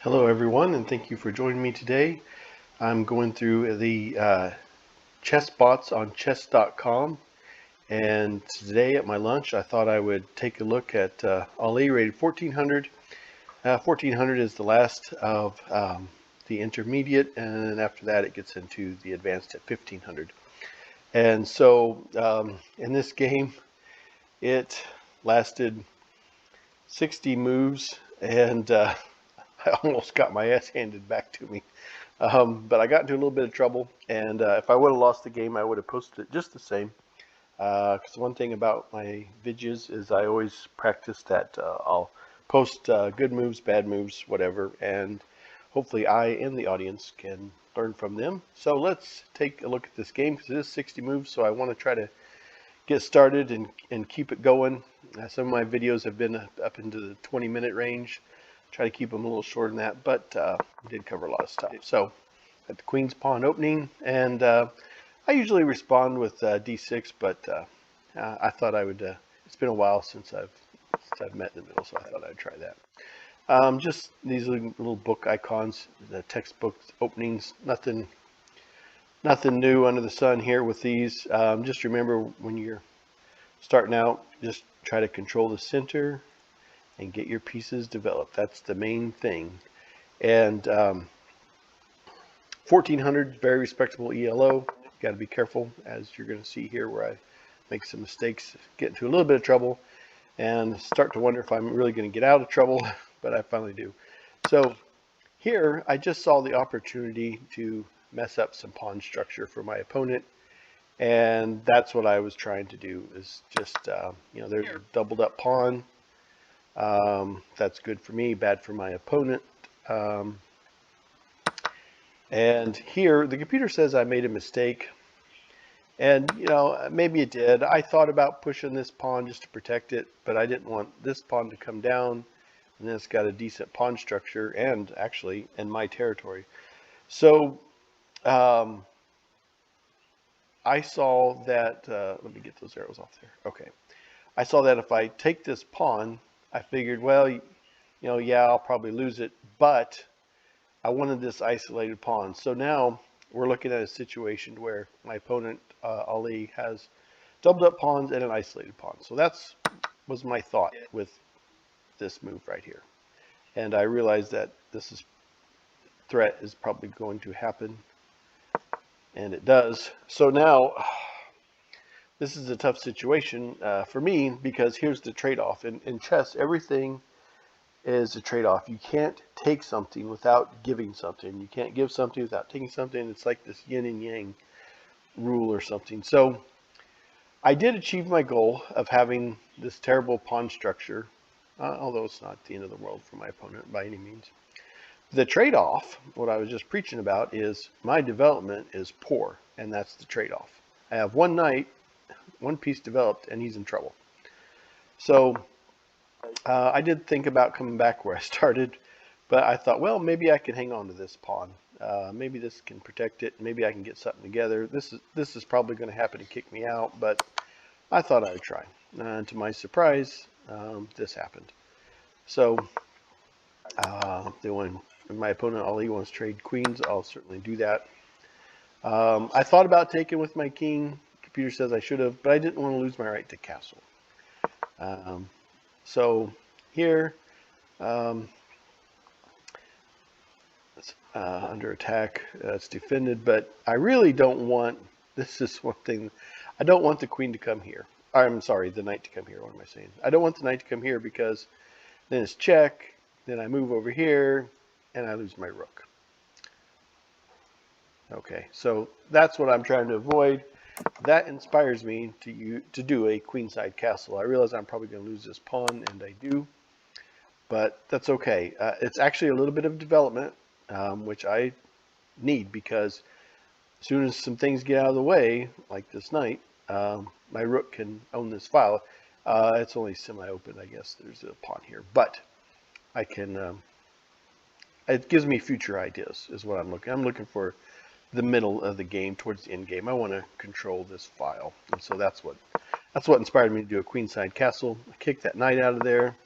Hello everyone, and thank you for joining me today. I'm going through the chess bots on chess.com, and today at my lunch I thought I would take a look at Ali rated 1400. 1400 is the last of the intermediate, and then after that it gets into the advanced at 1500. And so in this game it lasted 60 moves, and I almost got my ass handed back to me. But I got into a little bit of trouble, and if I would have lost the game, I would have posted it just the same. Because one thing about my videos is I always practice that I'll post good moves, bad moves, whatever, and hopefully I and the audience can learn from them. So let's take a look at this game, because it is 60 moves, so I want to try to get started and keep it going. Some of my videos have been up into the 20-minute range. Try to keep them a little shorter than that, but we did cover a lot of stuff. So at the queen's pawn opening, and I usually respond with d6, but I thought I would. It's been a while since I've met in the middle, so I thought I'd try that. Just these little book icons, the textbook openings. Nothing new under the sun here with these. Just remember, when you're starting out, just try to control the center and get your pieces developed. That's the main thing. And 1400, very respectable ELO. Got to be careful, as you're going to see here, where I make some mistakes, get into a little bit of trouble, and start to wonder if I'm really going to get out of trouble, but I finally do. So here, I just saw the opportunity to mess up some pawn structure for my opponent, and that's what I was trying to do. Is just there's a doubled up pawn. That's good for me, bad for my opponent. And here the computer says I made a mistake, and maybe it did. I thought about pushing this pawn just to protect it, but I didn't want this pawn to come down, and then it's got a decent pawn structure, and actually in my territory. So I saw that, let me get those arrows off there. Okay. I saw that if I take this pawn, I figured, well, yeah, I'll probably lose it, but I wanted this isolated pawn. So now we're looking at a situation where my opponent, Ali, has doubled up pawns and an isolated pawn. So that's was my thought with this move right here. And I realized that this threat is probably going to happen, and it does. So now this is a tough situation for me, because here's the trade-off. In chess, everything is a trade-off. You can't take something without giving something. You can't give something without taking something. It's like this yin and yang rule or something. So I did achieve my goal of having this terrible pawn structure, although it's not the end of the world for my opponent by any means. The trade-off, what I was just preaching about, is my development is poor, and that's the trade-off. I have one knight, one piece developed, and he's in trouble. So I did think about coming back where I started, but I thought, well, maybe I can hang on to this pawn. Maybe this can protect it. Maybe I can get something together. This is probably going to happen to kick me out, but I thought I would try. And to my surprise, this happened. So if my opponent Ali wants to trade queens, I'll certainly do that. I thought about taking with my king. Computer says I should have, but I didn't want to lose my right to castle. So here, it's under attack. It's defended, but I really don't want. This is one thing. I don't want the queen to come here. I'm sorry, the knight to come here. What am I saying? I don't want the knight to come here, because then it's check. Then I move over here, and I lose my rook. Okay, so that's what I'm trying to avoid. That inspires me to do a queenside castle. I realize I'm probably going to lose this pawn, and I do, but that's okay. It's actually a little bit of development, which I need, because as soon as some things get out of the way, like this knight, my rook can own this file. It's only semi-open, I guess. There's a pawn here, but I can. It gives me future ideas, is what I'm looking. I'm looking for the middle of the game, towards the end game. I want to control this file, and so that's what inspired me to do a queenside castle. I kicked that knight out of there,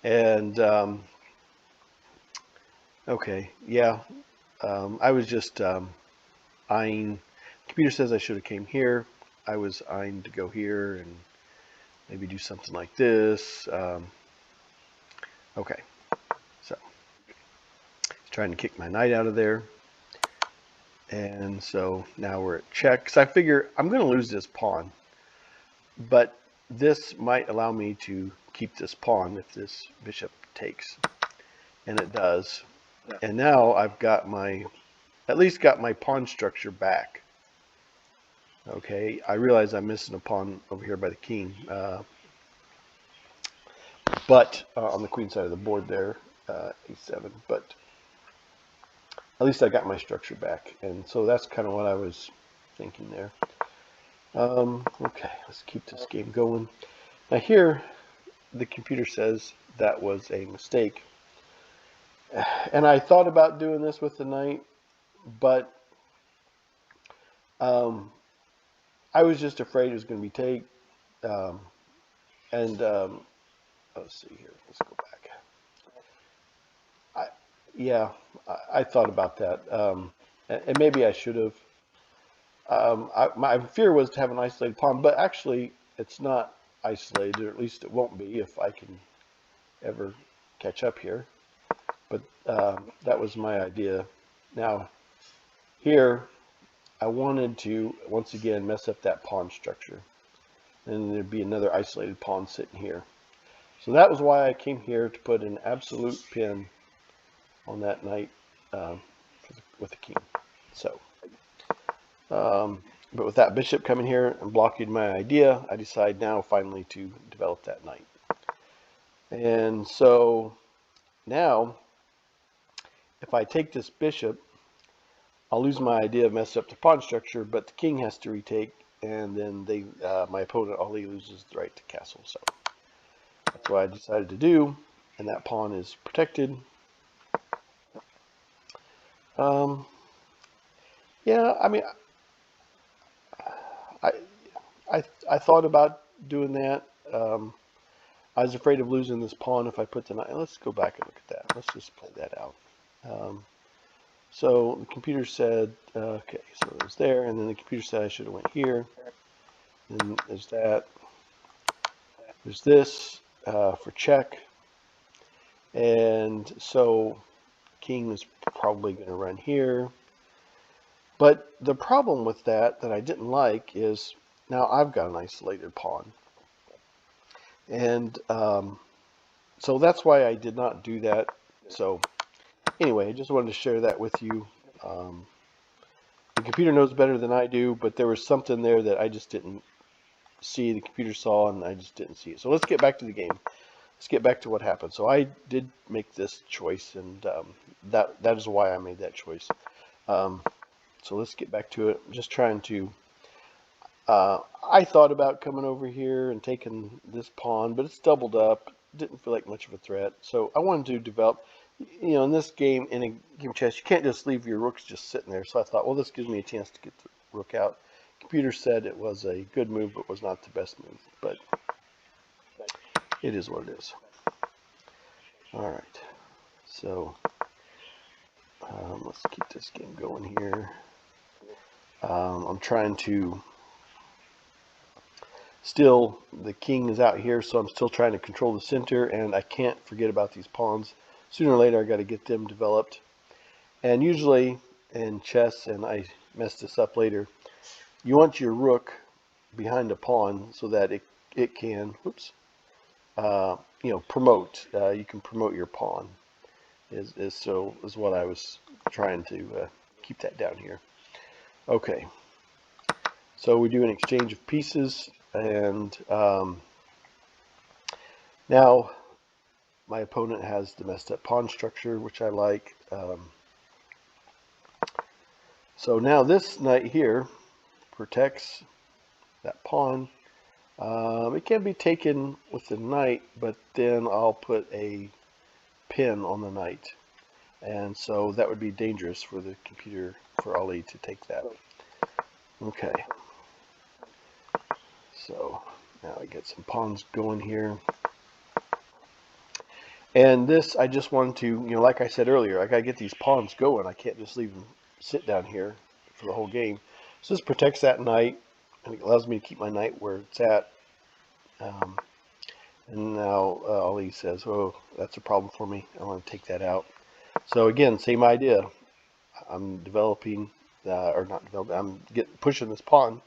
and Okay, yeah. I was just eyeing. The computer says I should have came here. I was eyeing to go here and maybe do something like this. Okay, so trying to kick my knight out of there. And so now we're at check. Because I figure I'm going to lose this pawn. But this might allow me to keep this pawn if this bishop takes. And it does. And now I've got at least got my pawn structure back. Okay, I realize I'm missing a pawn over here by the king. But on the queen side of the board there, a7. But at least I got my structure back. And so that's kind of what I was thinking there. Okay, let's keep this game going. Now here, the computer says that was a mistake. And I thought about doing this with the knight, but I was just afraid it was going to be take. Let's see here. Let's go back. Yeah, I thought about that. And maybe I should have. My fear was to have an isolated pawn, but actually it's not isolated, or at least it won't be if I can ever catch up here. But that was my idea. Now, here, I wanted to, once again, mess up that pawn structure. And there'd be another isolated pawn sitting here. So that was why I came here to put an absolute pin on that knight with the king. So, but with that bishop coming here and blocking my idea, I decide now finally to develop that knight. And so now, if I take this bishop, I'll lose my idea of messing up the pawn structure, but the king has to retake, and then my opponent, all he loses is the right to castle. So that's what I decided to do, and that pawn is protected. Yeah, I mean, I thought about doing that. I was afraid of losing this pawn if I put the knight. Let's go back and look at that. Let's just play that out. So the computer said, okay, so it was there, and then the computer said I should have went here. And there's that. There's this for check. And so king is probably going to run here. But the problem with that I didn't like is now I've got an isolated pawn. And so that's why I did not do that. So anyway, I just wanted to share that with you. The computer knows better than I do, but there was something there that I just didn't see. The computer saw, and I just didn't see it. So let's get back to the game. Let's get back to what happened. So I did make this choice, and that is why I made that choice. So let's get back to it. I'm just trying to. I thought about coming over here and taking this pawn, but it's doubled up. Didn't feel like much of a threat. So I wanted to develop. In this game, in a game of chess, you can't just leave your rooks just sitting there. So I thought, well, this gives me a chance to get the rook out. Computer said it was a good move, but was not the best move. But it is what it is. All right. So let's keep this game going here. I'm trying to still, the king is out here, so I'm still trying to control the center, and I can't forget about these pawns. Sooner or later, I got to get them developed. And usually in chess, and I messed this up later, you want your rook behind a pawn so that it can, promote. You can promote your pawn. Is what I was trying to keep that down here. Okay. So we do an exchange of pieces, and now my opponent has the messed up pawn structure, which I like. So now this knight here protects that pawn. It can be taken with the knight, but then I'll put a pin on the knight. And so that would be dangerous for the computer, for Ali to take that. Okay. So now I get some pawns going here. And this, I just wanted to, like I said earlier, I got to get these pawns going. I can't just leave them sit down here for the whole game. So this protects that knight, and it allows me to keep my knight where it's at. And now Ali says, oh, that's a problem for me. I want to take that out. So again, same idea. I'm developing, or not developing, I'm pushing this pawn.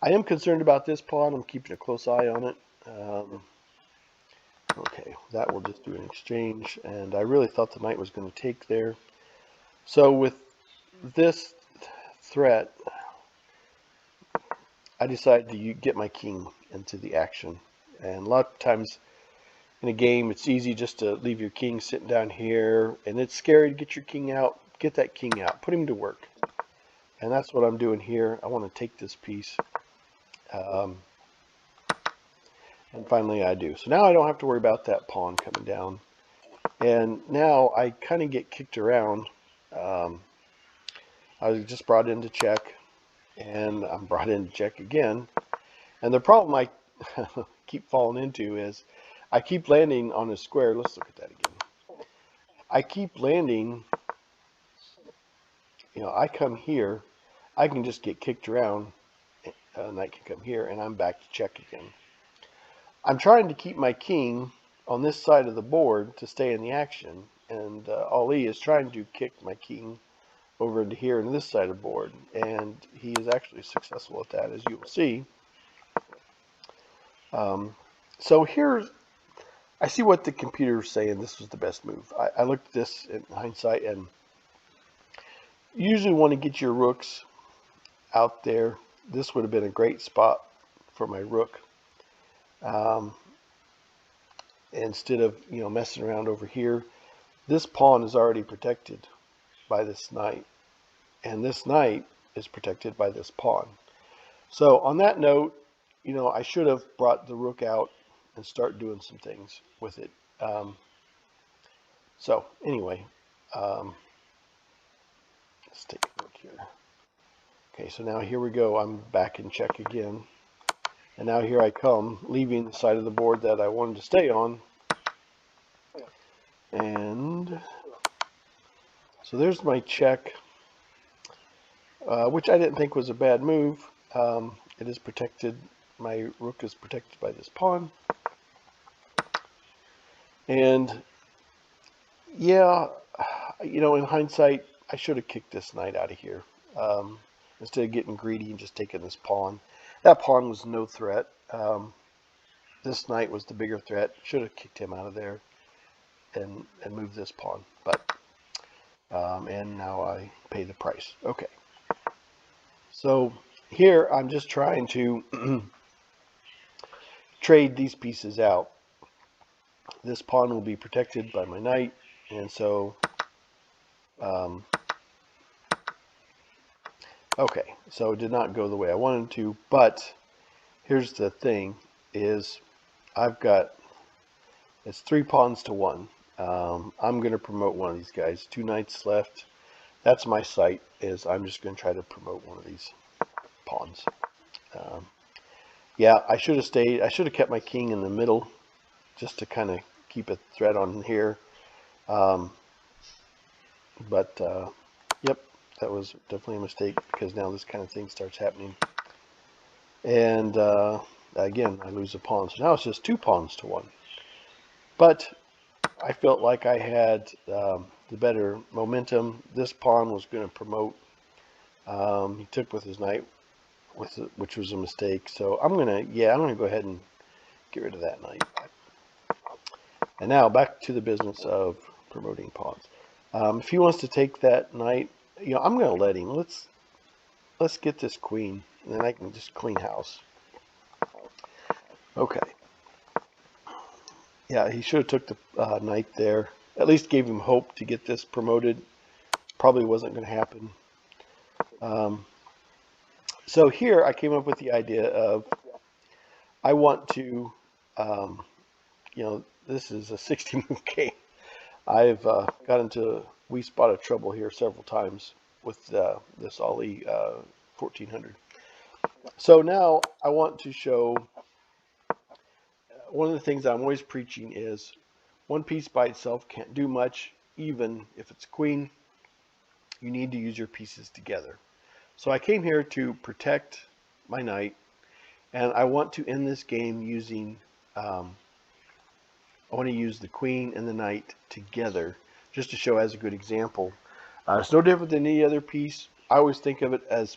I am concerned about this pawn. I'm keeping a close eye on it. Okay, that will just do an exchange. And I really thought the knight was going to take there. So with this threat, I decided to get my king into the action. And a lot of times in a game, it's easy just to leave your king sitting down here, and it's scary to get your king out. Get that king out. Put him to work. And that's what I'm doing here. I want to take this piece. And finally I do. So now I don't have to worry about that pawn coming down. And now I kind of get kicked around. I was just brought into check, and I'm brought into check again. And the problem I keep falling into is I keep landing on a square. Let's look at that again. I keep landing, I come here, I can just get kicked around, and I can come here, and I'm back to check again. I'm trying to keep my king on this side of the board to stay in the action, and Ali is trying to kick my king over into here into this side of the board, and he is actually successful at that, as you will see. So here, I see what the computer is saying this was the best move. I looked at this in hindsight, and you usually want to get your rooks out there. This would have been a great spot for my rook. Instead of messing around over here, this pawn is already protected by this knight, and this knight is protected by this pawn. So on that note, I should have brought the rook out and start doing some things with it. So anyway, let's take a look here. Okay, so now here we go. I'm back in check again. And now here I come, leaving the side of the board that I wanted to stay on. And so there's my check, which I didn't think was a bad move. It is protected. My rook is protected by this pawn. And yeah, in hindsight, I should have kicked this knight out of here. Instead of getting greedy and just taking this pawn. That pawn was no threat. This knight was the bigger threat. Should have kicked him out of there and moved this pawn. But and now I pay the price. Okay. So here I'm just trying to trade these pieces out. This pawn will be protected by my knight, and so okay, so it did not go the way I wanted to, but here's the thing, is it's 3 pawns to 1. I'm going to promote one of these guys. 2 knights left. That's my sight, is I'm just going to try to promote one of these pawns. Yeah, I should have kept my king in the middle, just to kind of keep a threat on here. But yep, that was definitely a mistake, because now this kind of thing starts happening. And again, I lose a pawn. So now it's just 2 pawns to 1. But I felt like I had the better momentum. This pawn was going to promote. He took with his knight, which was a mistake. So I'm gonna go ahead and get rid of that knight. And now back to the business of promoting pawns. If he wants to take that knight, I'm going to let him. Let's get this queen, and then I can just clean house. Okay. Yeah, he should have took the knight there. At least gave him hope to get this promoted. Probably wasn't going to happen. So here I came up with the idea of, I want to, this is a 60-move game. I've got into a wee spot of trouble here several times with this Ali 1400. So now I want to show, one of the things I'm always preaching is, One piece by itself can't do much, even if it's queen. You need to use your pieces together. So I came here to protect my knight, and I want to end this game using, I want to use the queen and the knight together, just to show as a good example. It's no different than any other piece. I always think of it as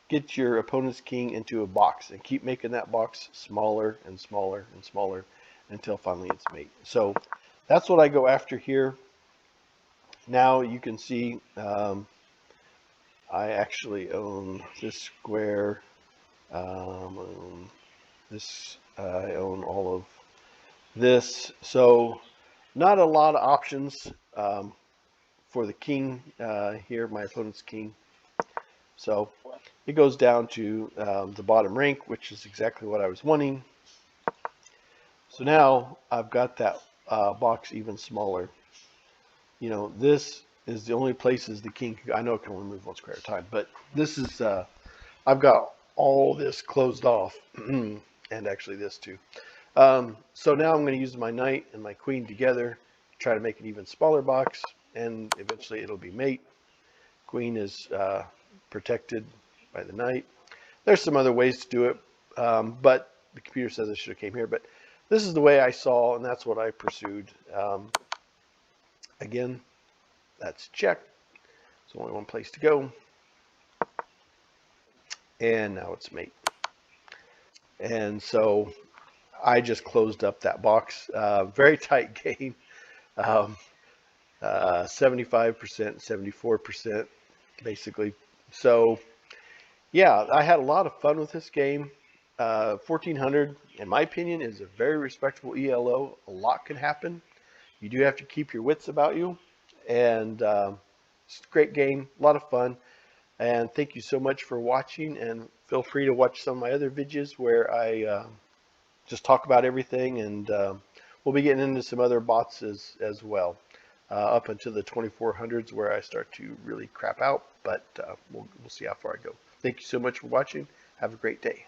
get your opponent's king into a box and keep making that box smaller and smaller and smaller until finally it's mate. So that's what I go after here. Now you can see I actually own this square. I own all of this. So not a lot of options for the king here, my opponent's king. So it goes down to the bottom rank, which is exactly what I was wanting. So now I've got that box even smaller. You know, this is the only places the king can go. I know it can only move one square at a time, but this is, I've got all this closed off, and actually this too. So now I'm going to use my knight and my queen together, try to make an even smaller box, and eventually it'll be mate. Queen is protected by the knight. There's some other ways to do it, but the computer says I should have came here, but this is the way I saw, and that's what I pursued. Again, that's check. There's only one place to go. And now it's mate. And so I just closed up that box. Very tight game. 75%, 74%, basically. So yeah, I had a lot of fun with this game. 1400, in my opinion, is a very respectable ELO. A lot can happen. You do have to keep your wits about you. And it's a great game, a lot of fun. And thank you so much for watching. And feel free to watch some of my other videos where I just talk about everything. And we'll be getting into some other bots as well. Up until the 2400s where I start to really crap out. But we'll see how far I go. Thank you so much for watching. Have a great day.